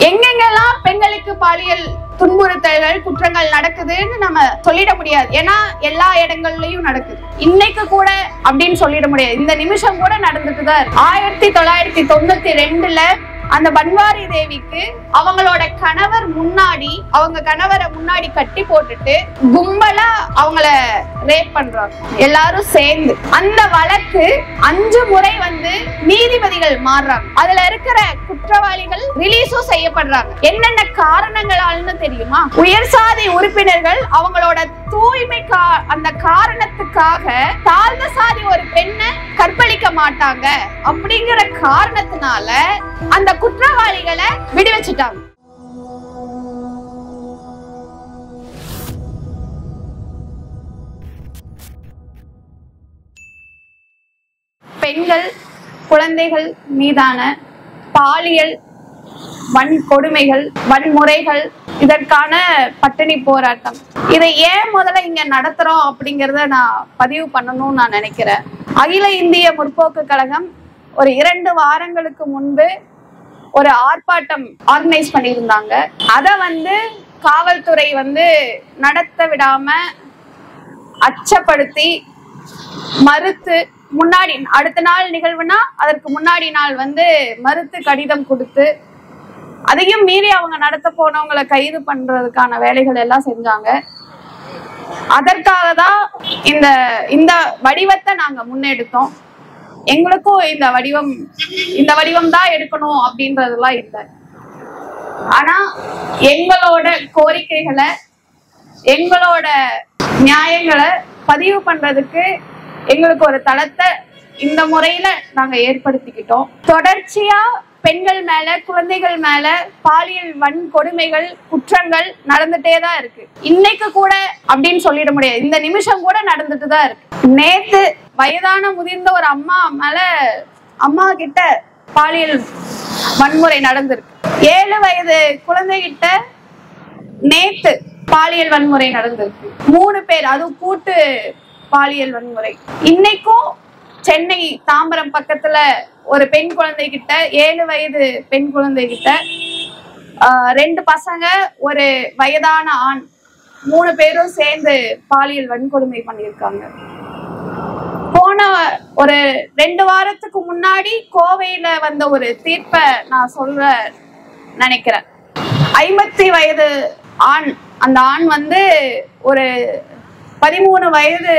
எங்கெங்கெல்லாம் பெண்களுக்கு பாலியல் துன்புறுத்தல்கள் குற்றங்கள் நடக்குதுன்னு நம்ம சொல்லிட முடியாது. ஏன்னா எல்லா இடங்கள்லயும் நடக்குது. இன்னைக்கு கூட அப்படின்னு சொல்லிட முடியாது. இந்த நிமிஷம் கூட நடந்துட்டுதான் இருக்கு. 1992ல அந்த பன்வாரி தேவிக்கு அவங்களோட கணவரை முன்னாடி கட்டி போட்டுட்டு கும்பலா அவங்கள ரேப் பண்றாங்க எல்லாரும் சேர்ந்து. அந்த வழக்கு 5 முறை நீதிபதிகள் மாறுறாங்க. அதுல இருக்கிற குற்றவாளிகள் ரிலீஸும் செய்யப்படுறாங்க. என்னென்ன காரணங்களால்னு தெரியுமா? உயர் சாதி உறுப்பினர்கள் அவங்களோட தூய்மை அந்த காரணத்துக்காக தாழ்ந்த சாதி ஒரு பெண்ணை கற்பழிக்க மாட்டாங்க அப்படிங்கிற காரணத்தினால அந்த குற்றவாளிகளை விடுவிச்சுட்டாங்க. பெண்கள் குழந்தைகள் மீதான பாலியல் வன்கொடுமைகள் வன்முறைகள் இதற்கான பட்டினி போராட்டம். இதை ஏன் முதல்ல இங்க நடத்துறோம் அப்படிங்கறத நான் பதிவு பண்ணணும்னு நான் நினைக்கிறேன். அகில இந்திய முற்போக்கு கழகம் ஒரு 2 வாரங்களுக்கு முன்பு ஒரு ஆர்ப்பாட்டம் ஆர்கனைஸ் பண்ணியிருந்தாங்க. அத காவல்துறை நடத்த விடாம அச்சப்படுத்தி மறுத்து அடுத்த நாள் நிகழ்வுனா அதற்கு முன்னாடி நாள் மறுத்து கடிதம் கொடுத்து அதையும் மீறி அவங்க நடத்த போனவங்களை கைது பண்றதுக்கான வேலைகள் எல்லாம் செஞ்சாங்க. அதற்காக தான் இந்த வடிவத்தை நாங்க முன்னெடுத்தோம். எங்களுக்கும் இந்த வடிவம் தான் எடுக்கணும் அப்படின்றதெல்லாம் இல்லை. ஆனா எங்களோட கோரிக்கைகளை எங்களோட நியாயங்களை பதிவு பண்றதுக்கு எங்களுக்கு ஒரு தளத்தை இந்த முறையில நாங்க ஏற்படுத்திக்கிட்டோம். தொடர்ச்சியா பெண்கள் மேல குழந்தைகள் மேல பாலியல் வன்கொடுமைகள் குற்றங்கள் நடந்துட்டே தான் இருக்கு. இன்னைக்கு கூட அப்படின்னு சொல்லிட முடியாது. இந்த நிமிஷம் கூட நடந்துட்டு தான் இருக்கு. நேத்து வயதான முதிர்ந்த ஒரு அம்மா கிட்ட பாலியல் வன்முறை நடந்திருக்கு. 7 வயது குழந்தைகிட்ட நேத்து பாலியல் வன்முறை நடந்திருக்கு. 3 பேர், அது கூட்டு பாலியல் வன்முறை. இன்னைக்கும் சென்னை தாம்பரம் பக்கத்துல ஒரு பெண் குழந்தை கிட்ட 7 வயது பெண் குழந்தை கிட்ட 2 பசங்க ஒரு வயதான ஆண் 3 பேரும் சேர்ந்து பாலியல் வன்கொடுமை பண்ணியிருக்காங்க. போன ஒரு 2 வாரத்துக்கு முன்னாடி கோவையில வந்த ஒரு தீர்ப்பை நான் சொல்ல நினைக்கிறேன். 50 வயது ஆண், அந்த ஆண் ஒரு 13 வயது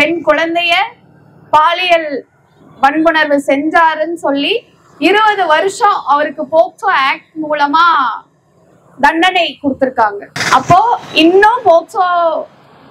பெண் குழந்தைய பாலியல் வன்புணர்வு செஞ்சாருன்னு சொல்லி 20 வருஷம் அவருக்கு போக்சோ ஆக்ட் மூலமா தண்டனை கொடுத்திருக்காங்க. அப்போ இன்னும் போக்சோ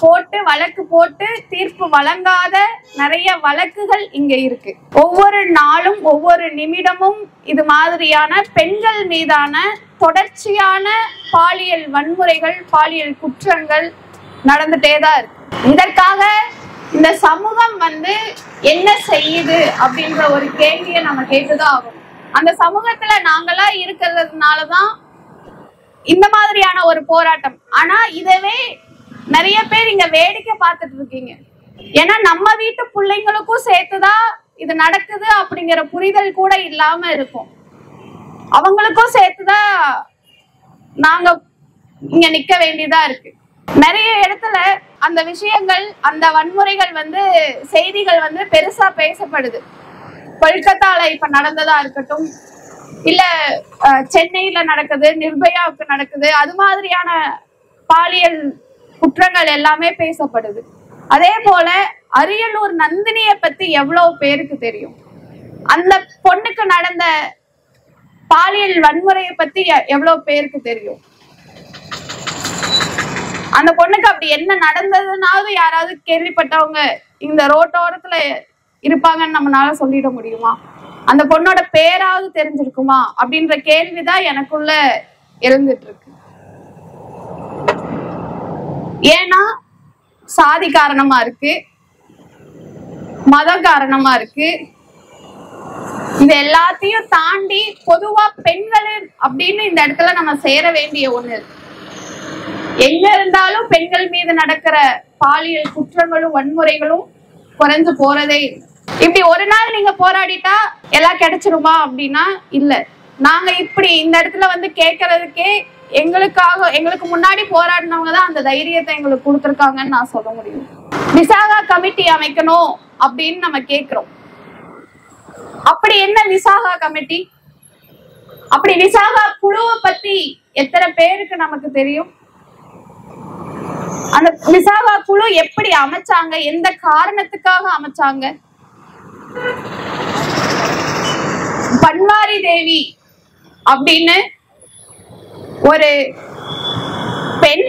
போட்டு வழக்கு போட்டு தீர்ப்பு வழங்காத நிறைய வழக்குகள் இங்க இருக்கு. ஒவ்வொரு நாளும் ஒவ்வொரு நிமிடமும் இது மாதிரியான பெண்கள் மீதான தொடர்ச்சியான பாலியல் வன்முறைகள் பாலியல் குற்றங்கள் நடந்துட்டேதான் இருக்கு. இதற்காக இந்த சமூகம் என்ன செய்யுது அப்படின்ற ஒரு கேள்வியை நம்ம கேட்டுதான் ஆகும். அந்த சமூகத்துல நாங்களா இருக்கிறதுனாலதான் இந்த மாதிரியான ஒரு போராட்டம். ஆனா இதவே நிறைய பேர் இங்க வேடிக்கை பார்த்துட்டு இருக்கீங்க. ஏன்னா நம்ம வீட்டு பிள்ளைங்களுக்கும் சேர்த்துதான் இது நடக்குது அப்படிங்கிற புரிதல் கூட இல்லாம இருக்கும். அவங்களுக்கும் சேர்த்துதான் நாங்க இங்க நிக்க வேண்டியதா இருக்கு. நிறைய இடத்துல அந்த விஷயங்கள் அந்த வன்முறைகள் செய்திகள் பெருசா பேசப்படுது. கொல்கத்தால இப்ப நடந்ததா இருக்கட்டும், இல்ல சென்னையில நடக்குது, நிர்பயாவுக்கு நடக்குது, அது மாதிரியான பாலியல் குற்றங்கள் எல்லாமே பேசப்படுது. அதே போல அரியலூர் நந்தினியை பத்தி எவ்வளவு பேருக்கு தெரியும்? அந்த பொண்ணுக்கு நடந்த பாலியல் வன்முறையை பத்தி எவ்வளவு பேருக்கு தெரியும்? அந்த பொண்ணுக்கு அப்படி என்ன நடந்ததுனாலும் யாராவது கேள்விப்பட்டவங்க இந்த ரோட்டோரத்துல இருப்பாங்கன்னு நம்மளால சொல்லிட முடியுமா? அந்த பொண்ணோட பேராவது தெரிஞ்சிருக்குமா அப்படின்ற கேள்விதான் எனக்குள்ள எழுந்துட்டு இருக்கு. ஏன்னா சாதி காரணமா இருக்கு, மதம் காரணமா இருக்கு. இது எல்லாத்தையும் தாண்டி பொதுவா பெண்கள் அப்படின்னு இந்த இடத்துல நம்ம சேர வேண்டிய ஒண்ணு இருக்கு. எங்க இருந்தாலும் பெண்கள் மீது நடக்கிற பாலியல் குற்றங்களும் வன்முறைகளும் குறைஞ்சு போறதே இல்லை. இப்படி ஒரு நாள் நீங்க போராடிட்டா எல்லாம் கிடைச்சிருமா அப்படின்னா இல்ல. நாங்க இப்படி இந்த இடத்துல வந்து கேட்கறதுக்கே எங்களுக்கு முன்னாடி போராடினவங்க தான் அந்த தைரியத்தை எங்களுக்கு கொடுத்துருக்காங்கன்னு நான் சொல்ல முடியும். விசாகா கமிட்டி அமைக்கணும் அப்படின்னு நம்ம கேட்கிறோம். அப்படி என்ன விசாகா கமிட்டி? அப்படி விசாகா குழுவை பத்தி எத்தனை பேருக்கு நமக்கு தெரியும்? அந்த விசாகா குழு எப்படி அமைச்சாங்க? எந்த காரணத்துக்காக அமைச்சாங்க? பன்வாரி தேவி அப்படின்னு ஒரு பெண்,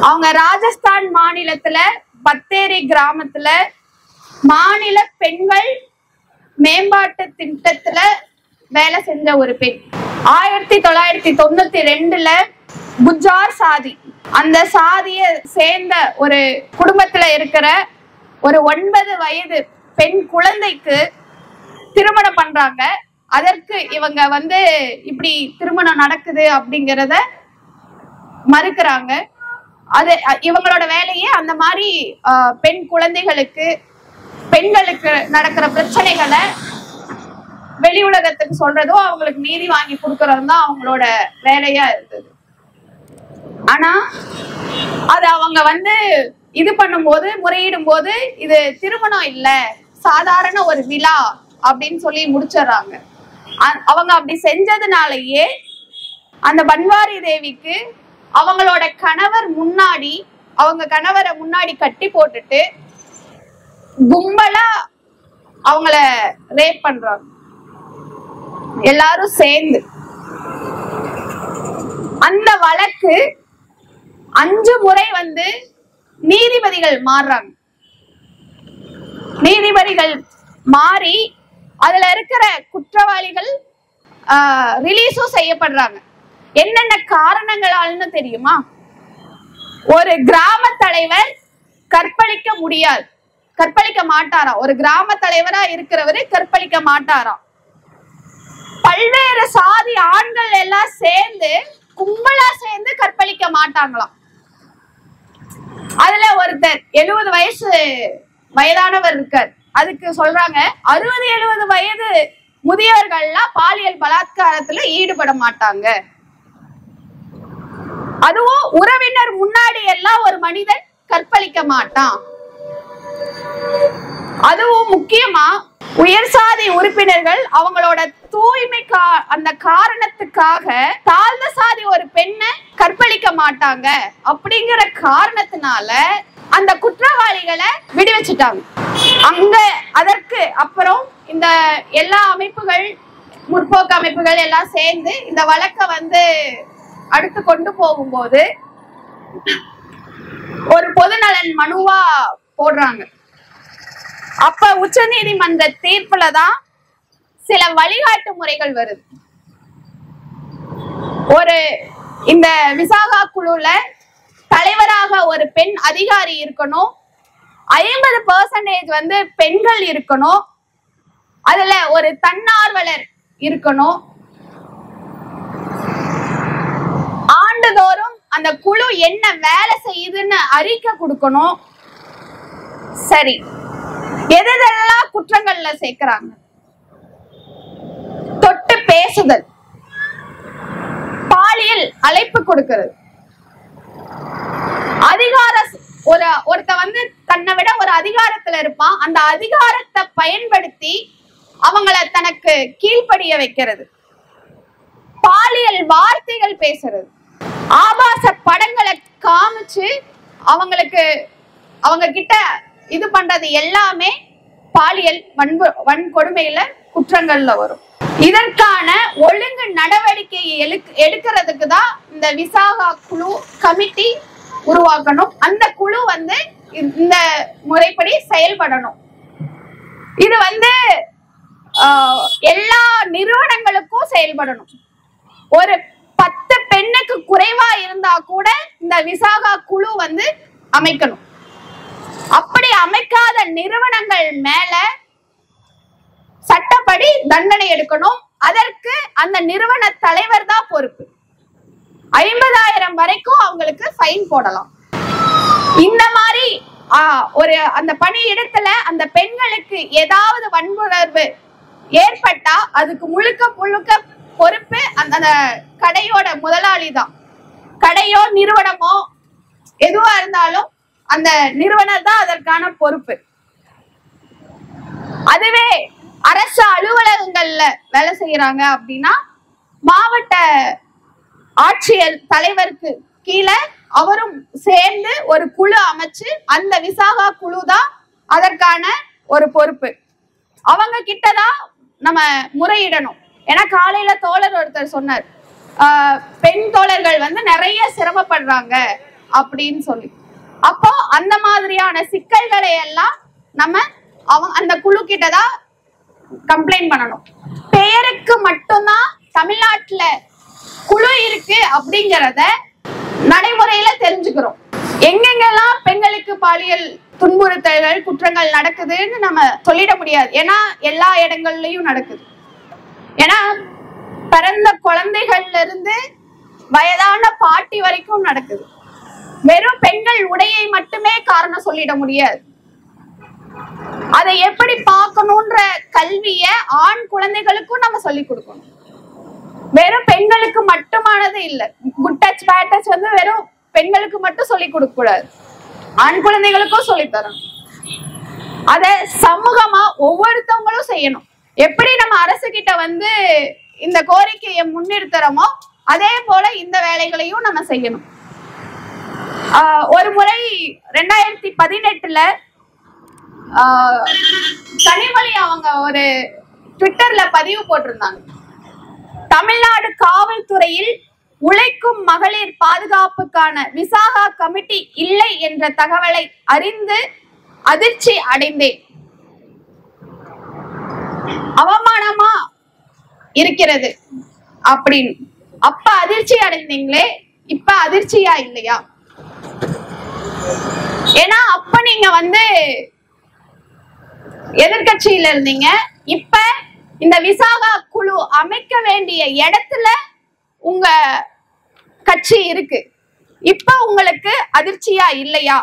அவங்க ராஜஸ்தான் மாநிலத்துல பத்தேரி கிராமத்துல மாநில பெண்கள் மேம்பாட்டு திட்டத்துல வேலை செஞ்ச ஒரு பெண். 1992 குஜார் சாதி, அந்த சாதிய சேர்ந்த ஒரு குடும்பத்துல இருக்கிற ஒரு 9 வயது பெண் குழந்தைக்கு திருமணம் பண்றாங்க. அதற்கு இவங்க வந்து இப்படி திருமணம் நடக்குது அப்படிங்கிறத மறுக்கிறாங்க. அது இவங்களோட வேலையே அந்த மாதிரி பெண் குழந்தைகளுக்கு பெண்களுக்கு நடக்கிற பிரச்சனைகளை வெளி உலகத்துக்கு சொல்றதும் அவங்களுக்கு நீதி வாங்கி கொடுக்கறதும் தான் அவங்களோட வேலையா இருந்தது. ஆனா அது அவங்க வந்து இது பண்ணும்போது, முறையிடும் போது இது திருமணம் இல்ல, சாதாரண ஒரு விழா அப்படின்னு சொல்லி முடிச்சிடறாங்க. அவங்க அப்படி செஞ்சதுனாலயே அந்த பன்வாரி தேவிக்கு அவங்களோட கணவர் முன்னாடி, அவங்க கணவரை முன்னாடி கட்டி போட்டுட்டு கும்பலா அவங்கள ரேப் பண்றாங்க எல்லாரும் சேர்ந்து. அந்த வழக்கு 5 முறை வந்து நீதிபதிகள் மாறுறாங்க. நீதிபதிகள் மாறி அதுல இருக்கிற குற்றவாளிகள் ரிலீஸும் செய்யப்படுறாங்க. என்னென்ன காரணங்களால்னு தெரியுமா? ஒரு கிராம தலைவர் கற்பழிக்க முடியாது, கற்பழிக்க மாட்டாராம். ஒரு கிராம தலைவரா இருக்கிறவரு கற்பழிக்க மாட்டாராம். பல்வேறு சாதி ஆண்கள் எல்லாம் சேர்ந்து கும்பலா சேர்ந்து கற்பழிக்க மாட்டாங்களாம். அதுல ஒருத்தர் 70 வயதானவர் இருக்கார். அதுக்கு சொல்றாங்க 60-70 வயது முதியவர்கள்லாம் பாலியல் பலாத்காரத்துல ஈடுபட மாட்டாங்க. அதுவும் உறவினர் முன்னாடி எல்லாம் ஒரு மனிதன் கற்பழிக்க மாட்டான். அதுவும் முக்கியமா உயர் சாதி உறுப்பினர்கள் அவங்களோட தூய்மை அந்த காரணத்துக்காக தாழ்ந்த சாதி ஒரு பெண்ணை கற்பழிக்க மாட்டாங்க அப்படிங்கிற காரணத்தினால அந்த குற்றவாளிகளை விடுவிச்சுட்டாங்க. அங்க அதற்கு அப்புறம் இந்த எல்லா அமைப்புகள், முற்போக்கு அமைப்புகள் எல்லாம் சேர்ந்து இந்த வழக்கை வந்து அடுத்து கொண்டு போகும்போது ஒரு பொதுநலன் மனுவா போடுறாங்க. அப்ப உச்ச நீதிமன்ற தீர்ப்புலதான் சில வழிகாட்டு முறைகள் வருது. இந்த விசாகா குழுல தலைவராக ஒரு பெண் அதிகாரி இருக்கணும், 50% வந்து பெண்கள் இருக்கணும், அதுல ஒரு தன்னார்வலர் இருக்கணும், ஆண்டுதோறும் அந்த குழு என்ன வேலை செய்யுதுன்னு அறிக்கை கொடுக்கணும். சரி, எதெல்லாம் குற்றங்கள்ல சேர்க்கிறாங்க? தொட்டு பேசுதல், பாலியல் அழைப்பு கொடுக்கிறது, ஒருத்த வந்து தன்னை விட ஒரு அதிகாரத்துல இருப்பான், அந்த அதிகாரத்தை பயன்படுத்தி அவங்கள தனக்கு கீழ்ப்படிய வைக்கிறது, பாலியல் வார்த்தைகள் பேசுறது, ஆபாச படங்களை காமிச்சு அவங்க கிட்ட இது பண்றது எல்லாமே பாலியல் வன்கொடுமையில குற்றங்கள்ல வரும். இதற்கான ஒழுங்கு நடவடிக்கை எடுக்கிறதுக்கு தான் இந்த விசாகா குழு கமிட்டி உருவாக்கணும். அந்த குழு வந்து இந்த முறைப்படி செயல்படணும். இது வந்து எல்லா நிறுவனங்களுக்கும் செயல்படணும். ஒரு 10 பெண்ணுக்கு குறைவா இருந்தா கூட இந்த விசாகா குழு வந்து அமைக்கணும். அப்படி அமைக்காத நிறுவனங்கள் மேல சட்டப்படி தண்டனை எடுக்கணும். அதற்கு அந்த நிறுவன தலைவர் தான் பொறுப்பு. 50,000 வரைக்கும் அவங்களுக்கு ஃபைன் போடலாம். இந்த மாதிரி அந்த பணியிடத்துல அந்த பெண்களுக்கு ஏதாவது வன்புணர்வு ஏற்பட்டா அதுக்கு முழுக்க பொறுப்பு அந்த கடையோட முதலாளி தான். கடையோ நிறுவனமோ எதுவா இருந்தாலும் அந்த நிறுவனர் தான் அதற்கான பொறுப்பு. அதுவே அரசு அலுவலகங்கள்ல வேலை செய்யறாங்க அப்படின்னா மாவட்ட ஆட்சியர் தலைவருக்கு கீழே அவரும் சேர்ந்து ஒரு குழு அமைச்சு அந்த விசாகா குழு தான் அதற்கான ஒரு பொறுப்பு. அவங்க கிட்டதான் நம்ம முறையிடணும். ஏன்னா காலையில தோழர் ஒருத்தர் சொன்னார், பெண் தோழர்கள் வந்து நிறைய சிரமப்படுறாங்க அப்படின்னு சொல்லி. அப்போ அந்த மாதிரியான சிக்கல்களை எல்லாம் நம்ம அந்த குழு கிட்டதான் கம்ப்ளைண்ட் பண்ணணும். பெயருக்கு மட்டும்தான் தமிழ்நாட்டுல குழு இருக்கு அப்படிங்கறத நடைமுறையில தெரிஞ்சுக்கிறோம். எங்கெங்கெல்லாம் பெண்களுக்கு பாலியல் துன்புறுத்தல்கள் குற்றங்கள் நடக்குதுன்னு நம்ம சொல்லிட முடியாது. ஏன்னா எல்லா இடங்கள்லயும் நடக்குது. ஏன்னா பிறந்த குழந்தைகள்ல இருந்து வயதான பாட்டி வரைக்கும் நடக்குது. வெறும் பெண்கள் உடையை மட்டுமே காரணம் சொல்லிட முடியாது. அதை எப்படி பார்க்கணும்ன்ற கல்விய ஆண் குழந்தைகளுக்கும் நம்ம சொல்லி கொடுக்கணும். வெறும் பெண்களுக்கு மட்டுமானது இல்ல. குட் டச் பேட் டச் வந்து வெறும் பெண்களுக்கு மட்டும் சொல்லி கொடுக்க கூடாது, ஆண் குழந்தைகளுக்கும் சொல்லி தரணும். அத சமூகமா ஒவ்வொருத்தவங்களும் செய்யணும். எப்படி நம்ம அரசு கிட்ட வந்து இந்த கோரிக்கையை முன்னிறுத்துறோமோ அதே போல இந்த வேலைகளையும் நம்ம செய்யணும். ஒரு முறை 2018 கனிமொழி அவங்க ஒரு ட்விட்டர்ல பதிவு போட்டிருந்தாங்க. தமிழ்நாடு காவல்துறையில் உழைக்கும் மகளிர் பாதுகாப்புக்கான விசாகா கமிட்டி இல்லை என்ற தகவலை அறிந்து அதிர்ச்சி அடைந்தேன். அவமானமா இருக்கிறது அப்படின்னு. அப்ப அதிர்ச்சி அடைந்தீங்களே, இப்ப அதிர்ச்சியா இல்லையா? ஏன்னா அப்ப நீங்க வந்து எதிர்கட்சியில இருந்தீங்க. இப்ப இந்த விசாகா குழு அமைக்க வேண்டிய இடத்துல உங்க கட்சி இருக்கு. இப்ப உங்களுக்கு அதிர்ச்சியா இல்லையா?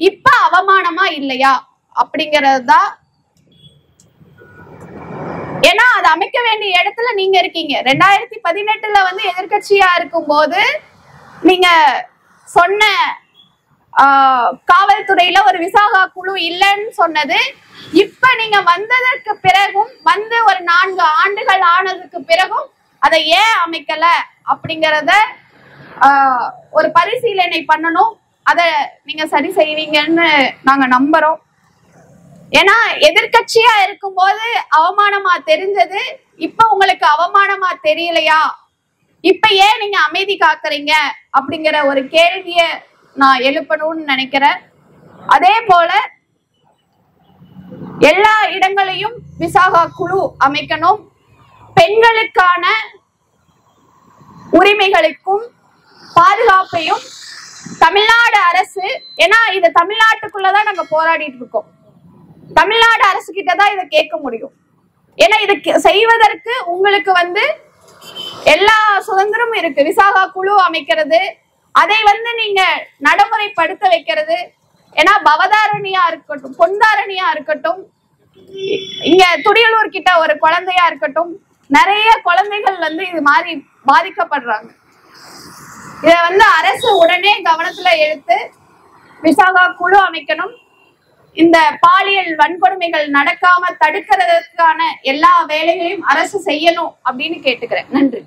இப்ப அவமானமா இல்லையா அப்படிங்கறதுதான். ஏன்னா அது அமைக்க வேண்டிய இடத்துல நீங்க இருக்கீங்க. 2018 வந்து எதிர்கட்சியா இருக்கும் போது நீங்க சொன்ன காவல்துறையில ஒரு விசாகா குழு இல்லைன்னு சொன்னது, இப்ப நீங்க வந்ததற்கு பிறகும் வந்து ஒரு 4 ஆண்டுகள் ஆனதுக்கு பிறகும் அதை ஏன் அமைக்கல அப்படிங்கறத ஒரு பரிசீலனை பண்ணணும். அத நீங்க சரி செய்வீங்கன்னு நாங்க நம்புறோம். ஏன்னா எதிர்கட்சியா இருக்கும் போது அவமானமா தெரிஞ்சது, இப்ப உங்களுக்கு அவமானமா தெரியலையா? இப்ப ஏன் நீங்க அமைதி காக்குறீங்க அப்படிங்கிற ஒரு கேள்விய நான் எழுப்பணும்னு நினைக்கிறேன். அதே போல எல்லா இடங்களையும் விசாகா குழு அமைக்கணும். பெண்களுக்கான உரிமைகளுக்கும் பாதுகாப்பையும் தமிழ்நாடு அரசு, ஏன்னா இது தமிழ்நாட்டுக்குள்ளதான் நாங்க போராடிட்டு இருக்கோம். தமிழ்நாடு அரசு கிட்டதான் இதை கேட்க முடியும். ஏன்னா இது செய்வதற்கு உங்களுக்கு வந்து எல்லா சுதந்திரமும் இருக்கு. விசாகா குழு அமைக்கிறது, அதை வந்து நீங்க நடைமுறைப்படுத்த வைக்கிறது. ஏன்னா பவதாரணியா இருக்கட்டும், பொன்தாரணியா இருக்கட்டும், இங்க துடியலூர் கிட்ட ஒரு குழந்தையா இருக்கட்டும், நிறைய குழந்தைகள் வந்து இது மாதிரி பாதிக்கப்படுறாங்க. இத வந்து அரசு உடனே கவனத்துல எடுத்து விசாகா குழு அமைக்கணும். இந்த பாலியல் வன்கொடுமைகள் நடக்காம தடுக்கிறதுக்கான எல்லா வேலைகளையும் அரசு செய்யணும் அப்படின்னு கேட்டுக்கிறேன். நன்றி.